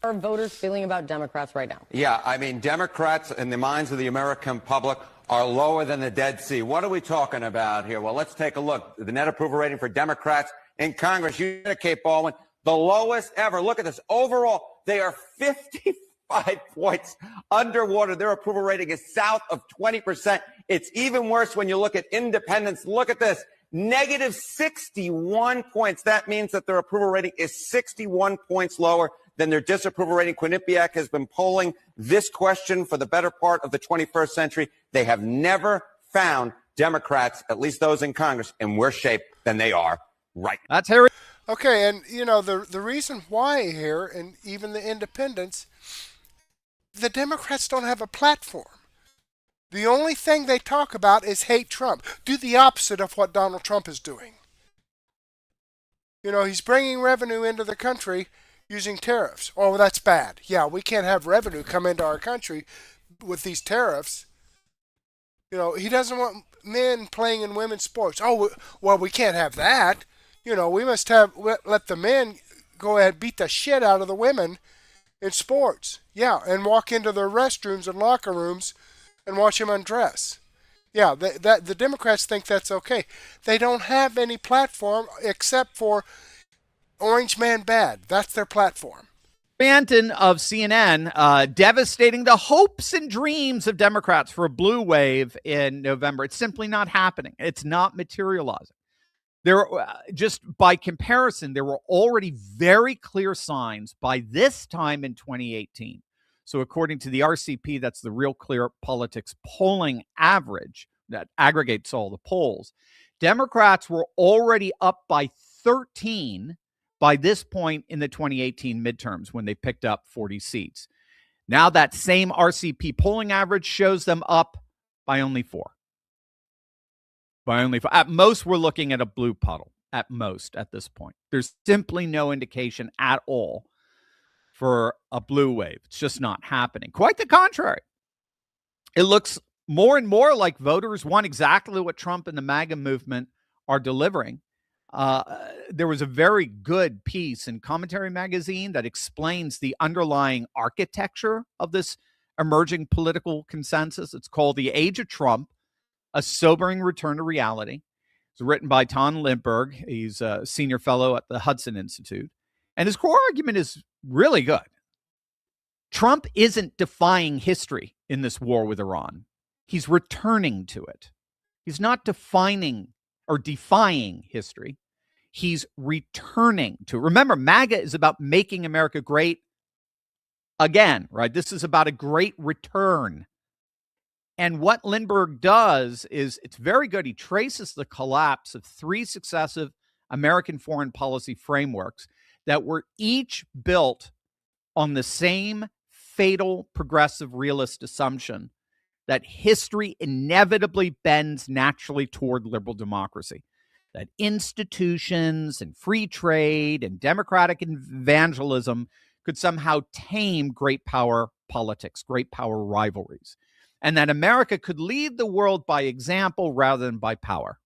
How are voters feeling about Democrats right now? Yeah, I mean, Democrats in the minds of the American public are lower than the Dead Sea. What are we talking about here? Well, let's take a look. The net approval rating for Democrats in Congress, you get Kate Baldwin, the lowest ever. Look at this. Overall, they are 55 points underwater. Their approval rating is south of 20%. It's even worse when you look at independents. Look at this. Negative 61 points. That means that their approval rating is 61 points lower than their disapproval rating. Quinnipiac has been polling this question for the better part of the 21st century. They have never found Democrats, at least those in Congress, in worse shape than they are right now. That's Harry. Okay, and you know, the reason why here, and even the independents, the Democrats don't have a platform. The only thing they talk about is hate Trump. Do the opposite of what Donald Trump is doing. You know, he's bringing revenue into the country using tariffs. Oh, that's bad. Yeah, we can't have revenue come into our country with these tariffs. You know, he doesn't want men playing in women's sports. Oh, well, we can't have that. You know, we must let the men go ahead and beat the shit out of the women in sports. Yeah, and walk into their restrooms and locker rooms and watch them undress. Yeah, the Democrats think that's okay. They don't have any platform except for Orange Man Bad. That's their platform. Banton of CNN devastating the hopes and dreams of Democrats for a blue wave in November. It's simply not happening. It's not materializing. There, just by comparison, there were already very clear signs by this time in 2018. So according to the RCP, that's the Real Clear Politics polling average that aggregates all the polls, Democrats were already up by 13 by this point in the 2018 midterms when they picked up 40 seats. Now that same RCP polling average shows them up by only 4. By only 4. At most, we're looking at a blue puddle. At most, at this point. There's simply no indication at all for a blue wave. It's just not happening. Quite the contrary. It looks more and more like voters want exactly what Trump and the MAGA movement are delivering. There was a very good piece in Commentary Magazine that explains the underlying architecture of this emerging political consensus. It's called The Age of Trump, A Sobering Return to Reality. It's written by Tom Lindbergh. He's a senior fellow at the Hudson Institute. And his core argument is really good. Trump isn't defying history in this war with Iran. He's returning to it. He's not defining or defying history. He's returning to it. Remember, MAGA is about making America great again, right? This is about a great return. And what Lindbergh does is, it's very good. He traces the collapse of 3 successive American foreign policy frameworks that were each built on the same fatal progressive realist assumption that history inevitably bends naturally toward liberal democracy, that institutions and free trade and democratic evangelism could somehow tame great power politics, great power rivalries, and that America could lead the world by example rather than by power.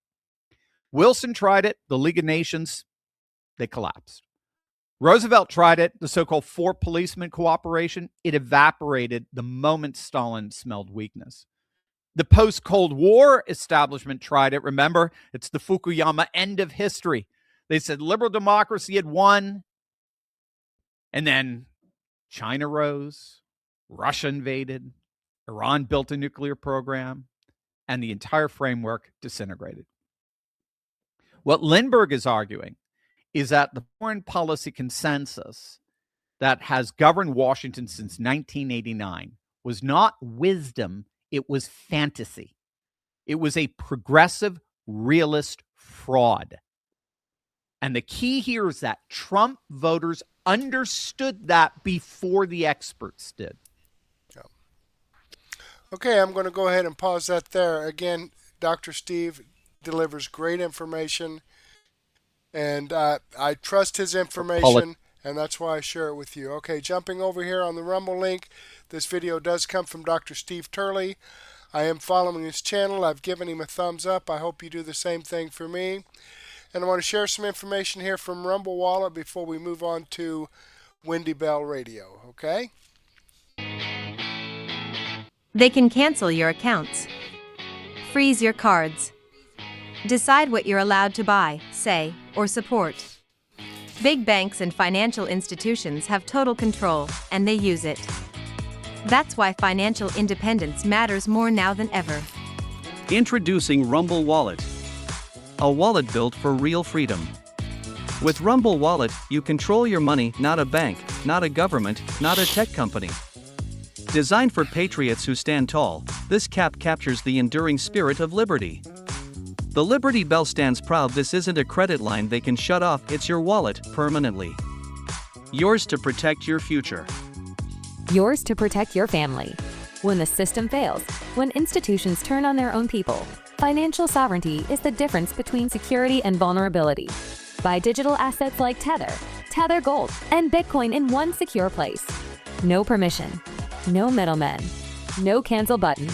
Wilson tried it, the League of Nations, they collapsed. Roosevelt tried it, the so-called four policemen cooperation, it evaporated the moment Stalin smelled weakness. The post-Cold War establishment tried it. Remember, it's the Fukuyama end of history. They said liberal democracy had won, and then China rose, Russia invaded, Iran built a nuclear program, and the entire framework disintegrated. What Lindbergh is arguing is that the foreign policy consensus that has governed Washington since 1989 was not wisdom, it was fantasy. It was a progressive realist fraud. And the key here is that Trump voters understood that before the experts did. Okay, I'm going to go ahead and pause that there. Again, Dr. Steve delivers great information, and I trust his information, and that's why I share it with you. Okay, jumping over here on the Rumble link, this video does come from Dr. Steve Turley. I am following his channel. I've given him a thumbs up. I hope you do the same thing for me. And I want to share some information here from Rumble Wallet before we move on to Wendy Bell Radio, okay? They can cancel your accounts, freeze your cards, decide what you're allowed to buy, say, or support. Big banks and financial institutions have total control, and they use it. That's why financial independence matters more now than ever. Introducing Rumble Wallet, a wallet built for real freedom. With Rumble Wallet, you control your money, not a bank, not a government, not a tech company. Designed for patriots who stand tall, this cap captures the enduring spirit of liberty. The Liberty Bell stands proud. This isn't a credit line they can shut off, it's your wallet, permanently. Yours to protect your future. Yours to protect your family. When the system fails, when institutions turn on their own people, financial sovereignty is the difference between security and vulnerability. Buy digital assets like Tether, Tether Gold, and Bitcoin in one secure place. No permission, no middlemen, no cancel button.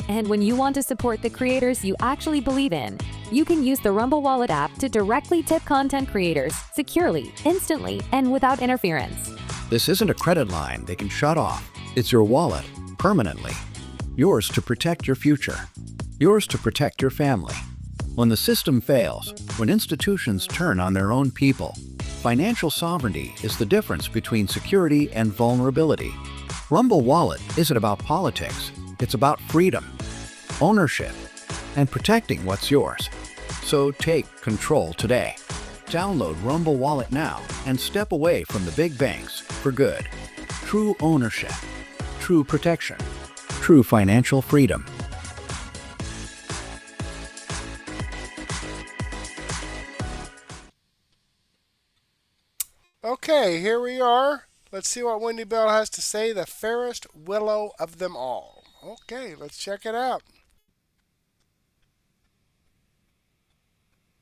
And when you want to support the creators you actually believe in, you can use the Rumble Wallet app to directly tip content creators securely, instantly, and without interference. This isn't a credit line they can shut off. It's your wallet, permanently. Yours to protect your future. Yours to protect your family. When the system fails, when institutions turn on their own people, financial sovereignty is the difference between security and vulnerability. Rumble Wallet isn't about politics. It's about freedom, ownership, and protecting what's yours. So take control today. Download Rumble Wallet now and step away from the big banks for good. True ownership, true protection, true financial freedom. Okay, here we are. Let's see what Wendy Bell has to say, the fairest willow of them all. Okay, let's check it out.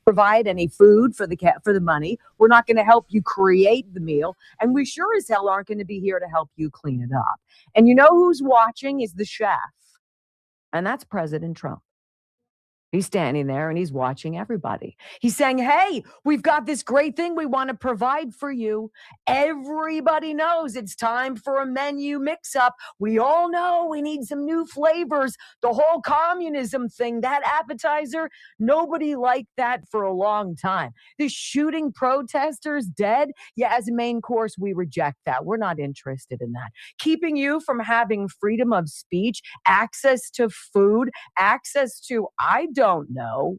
Provide any food for the money. We're not going to help you create the meal, and we sure as hell aren't going to be here to help you clean it up. And you know who's watching is the chef, and that's President Trump. He's standing there and he's watching everybody. He's saying, hey, we've got this great thing we want to provide for you. Everybody knows it's time for a menu mix-up. We all know we need some new flavors. The whole communism thing, that appetizer, nobody liked that for a long time. The shooting protesters dead, yeah, as a main course, we reject that. We're not interested in that. Keeping you from having freedom of speech, access to food, access to, I don't know,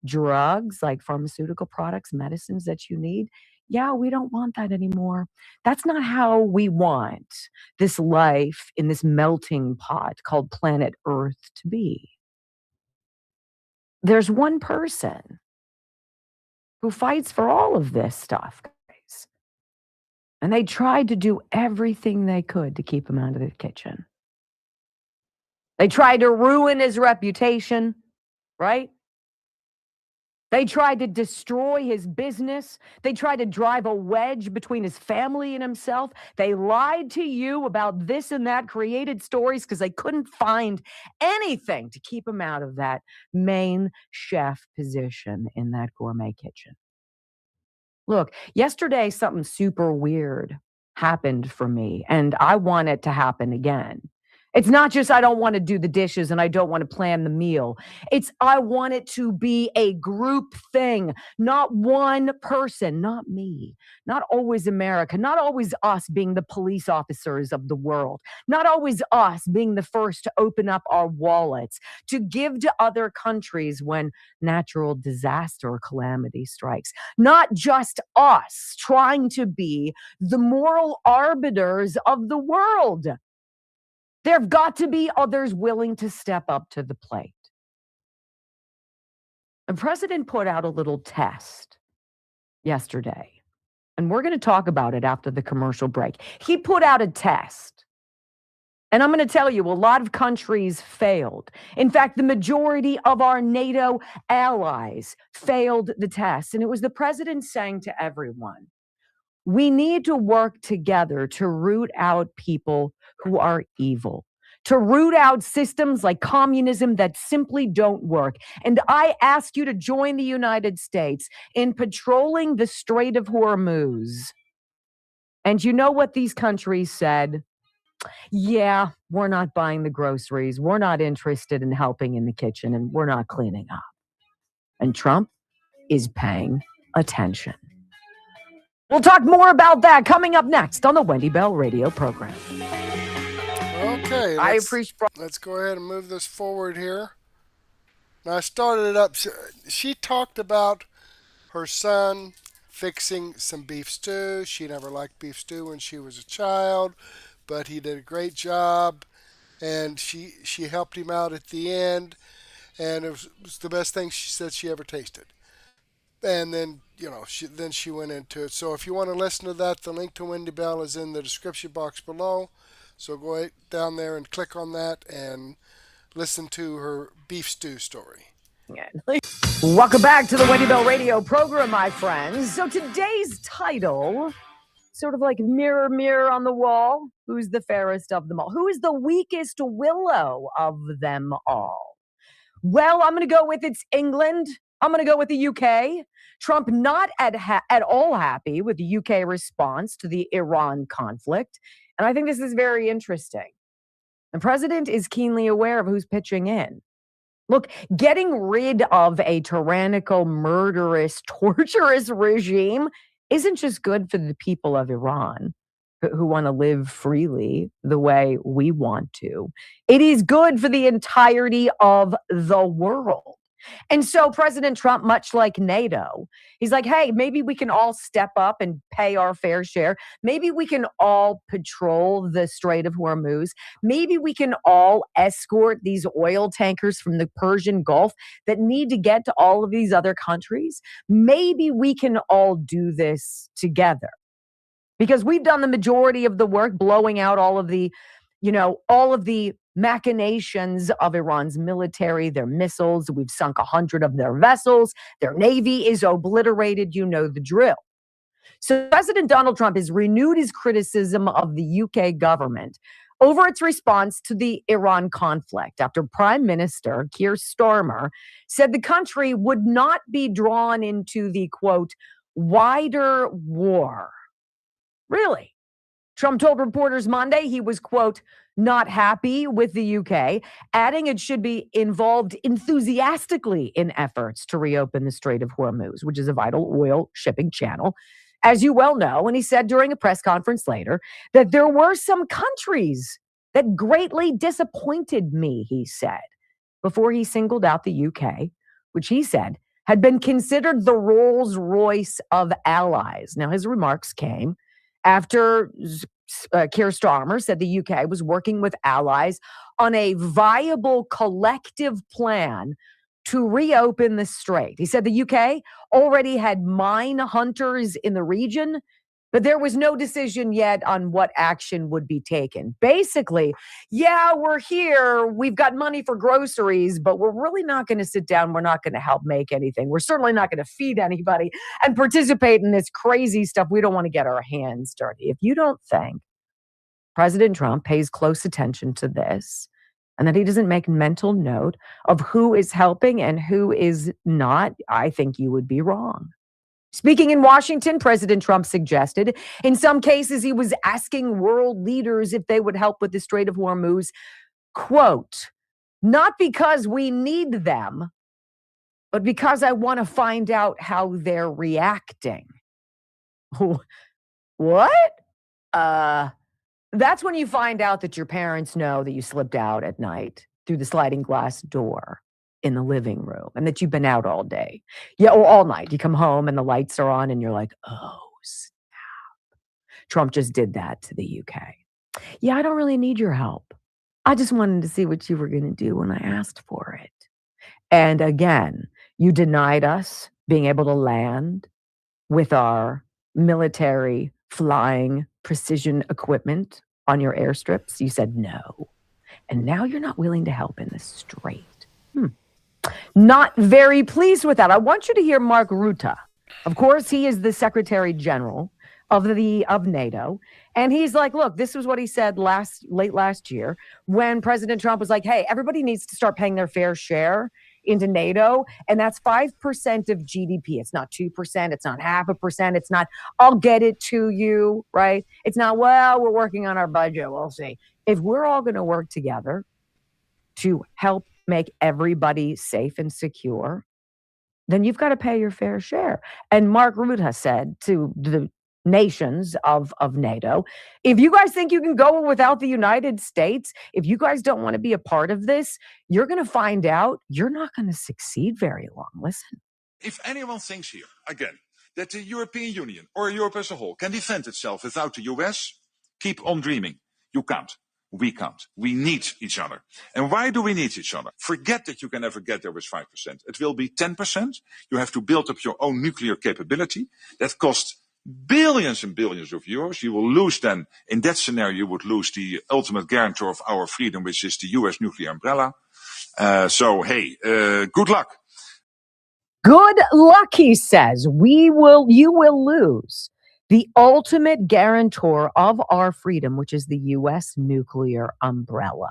drugs like pharmaceutical products, medicines that you need. Yeah, we don't want that anymore. That's not how we want this life in this melting pot called planet Earth to be. There's one person who fights for all of this stuff, guys. And they tried to do everything they could to keep him out of the kitchen. They tried to ruin his reputation, right? They tried to destroy his business. They tried to drive a wedge between his family and himself. They lied to you about this and that, created stories because they couldn't find anything to keep him out of that main chef position in that gourmet kitchen. Look, yesterday something super weird happened for me, and I want it to happen again. It's not just I don't want to do the dishes and I don't want to plan the meal. It's I want it to be a group thing, not one person, not me, not always America, not always us being the police officers of the world, not always us being the first to open up our wallets, to give to other countries when natural disaster or calamity strikes. Not just us trying to be the moral arbiters of the world. There have got to be others willing to step up to the plate. The president put out a little test yesterday, and we're going to talk about it after the commercial break. He put out a test, and I'm going to tell you, a lot of countries failed. In fact, the majority of our NATO allies failed the test, and it was the president saying to everyone, we need to work together to root out people who are evil, to root out systems like communism that simply don't work. And I ask you to join the United States in patrolling the Strait of Hormuz. And you know what these countries said? Yeah, we're not buying the groceries. We're not interested in helping in the kitchen, and we're not cleaning up. And Trump is paying attention. We'll talk more about that coming up next on the Wendy Bell Radio program. Okay, let's go ahead and move this forward here. Now, I started it up. She talked about her son fixing some beef stew. She never liked beef stew when she was a child, but he did a great job, and she helped him out at the end, and it was the best thing she said she ever tasted. And then, she went into it. So if you want to listen to that, the link to Wendy Bell is in the description box below. So go down there and click on that and listen to her beef stew story. Welcome back to the Wendy Bell Radio program, my friends. So today's title, sort of like mirror, mirror on the wall, who's the fairest of them all? Who is the weakest willow of them all? Well, I'm going to go with it's England. I'm going to go with the UK. Trump not at all happy with the UK response to the Iran conflict. And I think this is very interesting. The president is keenly aware of who's pitching in. Look, getting rid of a tyrannical, murderous, torturous regime isn't just good for the people of Iran who want to live freely the way we want to. It is good for the entirety of the world. And so President Trump, much like NATO, he's like, hey, maybe we can all step up and pay our fair share. Maybe we can all patrol the Strait of Hormuz. Maybe we can all escort these oil tankers from the Persian Gulf that need to get to all of these other countries. Maybe we can all do this together because we've done the majority of the work blowing out all of the machinations of Iran's military, their missiles. We've sunk 100 of their vessels. Their navy is obliterated. You know the drill. So President Donald Trump has renewed his criticism of the UK government over its response to the Iran conflict after Prime Minister Keir Starmer said the country would not be drawn into the, quote, wider war. Really? Trump told reporters Monday he was, quote, not happy with the UK, adding it should be involved enthusiastically in efforts to reopen the Strait of Hormuz, which is a vital oil shipping channel, as you well know. And he said during a press conference later that there were some countries that greatly disappointed me, he said, before he singled out the UK, which he said had been considered the Rolls-Royce of allies. Now, his remarks came after Keir Starmer said the UK was working with allies on a viable collective plan to reopen the strait. He said the UK already had mine hunters in the region, But there was no decision yet on what action would be taken. Basically, yeah, we're here. We've got money for groceries, but we're really not going to sit down. We're not going to help make anything. We're certainly not going to feed anybody and participate in this crazy stuff. We don't want to get our hands dirty. If you don't think President Trump pays close attention to this and that he doesn't make mental note of who is helping and who is not, I think you would be wrong. Speaking in Washington, President Trump suggested in some cases he was asking world leaders if they would help with the Strait of Hormuz, quote, not because we need them, but because I want to find out how they're reacting. What? That's when you find out that your parents know that you slipped out at night through the sliding glass door in the living room and that you've been out all day. Yeah, or all night. You come home and the lights are on and you're like, oh, snap. Trump just did that to the UK. Yeah, I don't really need your help. I just wanted to see what you were going to do when I asked for it. And again, you denied us being able to land with our military flying precision equipment on your airstrips. You said no. And now you're not willing to help in the strait. Not very pleased with that. I want you to hear Mark Rutte. Of course, he is the Secretary General of NATO. And he's like, look, this was what he said late last year when President Trump was like, hey, everybody needs to start paying their fair share into NATO. And that's 5% of GDP. It's not 2%. It's not 0.5%. It's not, I'll get it to you, right? It's not, well, we're working on our budget. We'll see. If we're all going to work together to help make everybody safe and secure, then you've got to pay your fair share. And Mark Rutte said to the nations of NATO, if you guys think you can go without the United States, if you guys don't want to be a part of this, you're going to find out you're not going to succeed very long. Listen. If anyone thinks here, again, that the European Union or Europe as a whole can defend itself without the US, keep on dreaming. You can't. We can't. We need each other. And why do we need each other? Forget that you can ever get there with 5%. It will be 10%. You have to build up your own nuclear capability. That costs billions and billions of euros. You will lose then, in that scenario, you would lose the ultimate guarantor of our freedom, which is the US nuclear umbrella. Good luck. Good luck, he says. You will lose the ultimate guarantor of our freedom, which is the U.S. nuclear umbrella.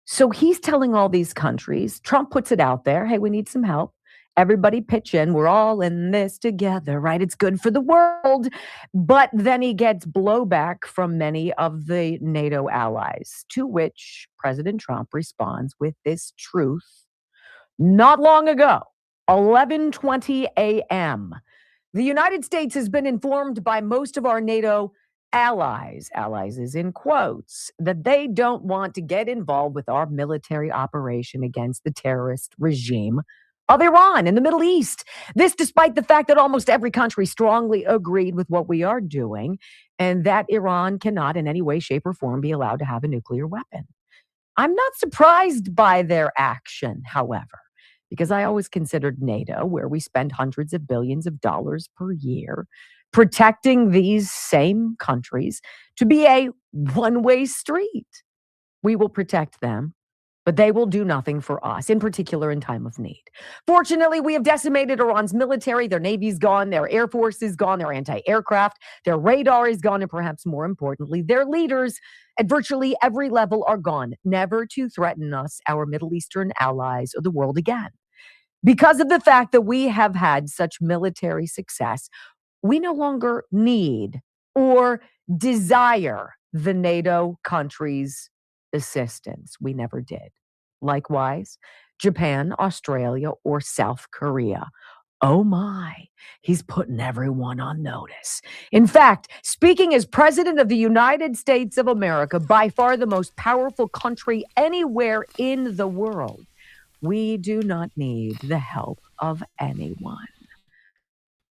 So he's telling all these countries, Trump puts it out there, hey, we need some help. Everybody pitch in. We're all in this together, right? It's good for the world. But then he gets blowback from many of the NATO allies, to which President Trump responds with this truth. Not long ago, 11:20 a.m., the United States has been informed by most of our NATO allies is in quotes, that they don't want to get involved with our military operation against the terrorist regime of Iran in the Middle East. This despite the fact that almost every country strongly agreed with what we are doing and that Iran cannot in any way, shape, or form be allowed to have a nuclear weapon. I'm not surprised by their action, however, because I always considered NATO, where we spend hundreds of billions of dollars per year protecting these same countries, to be a one-way street. We will protect them, but they will do nothing for us, in particular in time of need. Fortunately, we have decimated Iran's military. Their navy's gone, their air force is gone, their anti-aircraft, their radar is gone, and perhaps more importantly, their leaders at virtually every level are gone, never to threaten us, our Middle Eastern allies, or the world again. Because of the fact that we have had such military success, we no longer need or desire the NATO countries' assistance. We never did. Likewise, Japan, Australia, or South Korea. Oh my, he's putting everyone on notice. In fact, speaking as President of the United States of America, by far the most powerful country anywhere in the world, we do not need the help of anyone.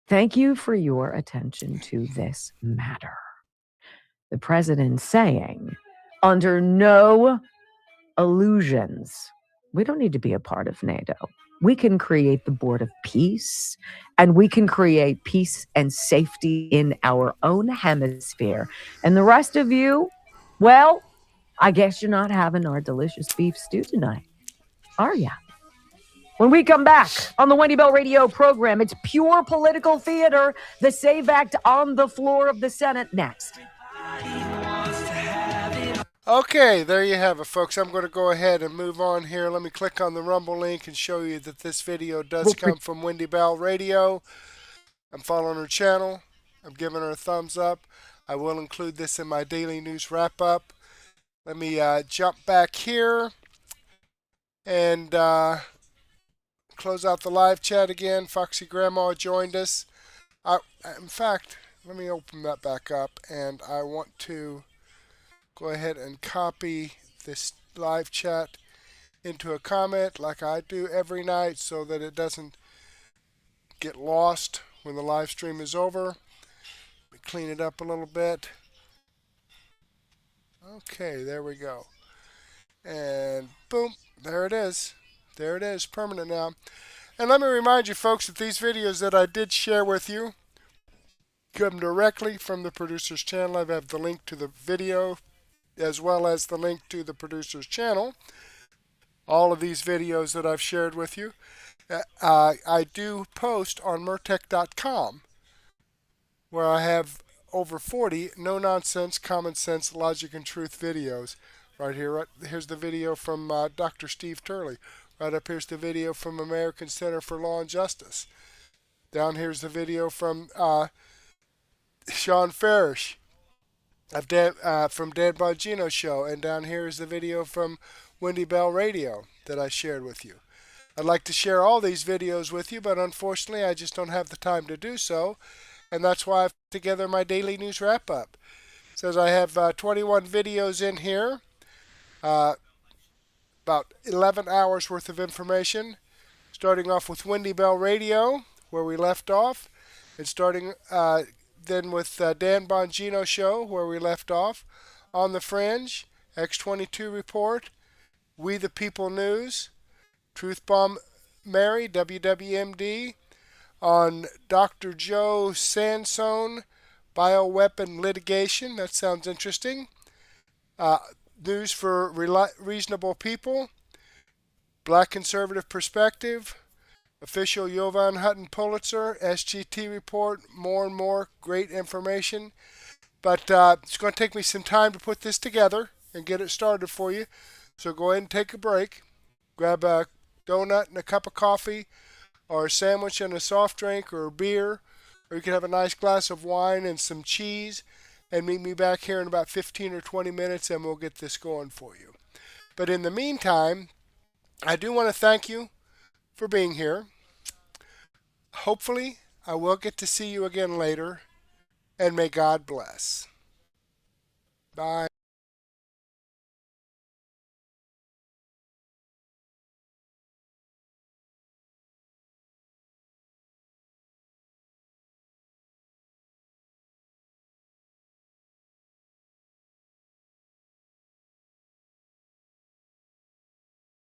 Thank you for your attention to this matter. The president saying, under no illusions, we don't need to be a part of NATO. we can create the board of peace, and we can create peace and safety in our own hemisphere. And the rest of you, well, I guess you're not having our delicious beef stew tonight, are ya? When we come back on the Wendy Bell Radio program, it's pure political theater, the SAVE Act on the floor of the Senate next. Okay, there you have it, folks. I'm going to go ahead and move on here. Let me click on the Rumble link and show you that this video does come from Wendy Bell Radio. I'm following her channel. I'm giving her a thumbs up. I will include this in my daily news wrap-up. Let me jump back here and close out the live chat again. Foxy Grandma joined us. In fact, let me open that back up, and I want to go ahead and copy this live chat into a comment like I do every night so that it doesn't get lost when the live stream is over. Let me clean it up a little bit. Okay, there we go. And boom, there it is. There it is, permanent now. And let me remind you, folks, that these videos that I did share with you come directly from the producer's channel. I have the link to the video as well as the link to the producer's channel. All of these videos that I've shared with you, I do post on Murtech.com, where I have over 40 no-nonsense, common sense, logic, and truth videos. Right here, here's the video from Dr. Steve Turley. Right up here's the video from American Center for Law and Justice. Down here's the video from Sean Fairest from Dan Bongino Show. And down here is the video from Wendy Bell Radio that I shared with you. I'd like to share all these videos with you, but unfortunately I just don't have the time to do so. And that's why I've put together my daily news wrap-up. It says I have 21 videos in here. About 11 hours worth of information, starting off with Wendy Bell Radio, where we left off, and starting then with Dan Bongino Show, where we left off, On the Fringe, X22 Report, We the People News, Truth Bomb Mary, WWMD, on Dr. Joe Sansone, Bioweapon Litigation, that sounds interesting, News for Reasonable People, Black Conservative Perspective, Official Jovan Hutton Pulitzer, SGT Report, more and more great information. But it's going to take me some time to put this together and get it started for you. So go ahead and take a break. Grab a donut and a cup of coffee, or a sandwich and a soft drink, or a beer, or you can have a nice glass of wine and some cheese, and meet me back here in about 15 or 20 minutes, and we'll get this going for you. But in the meantime, I do want to thank you for being here. Hopefully, I will get to see you again later, and may God bless. Bye.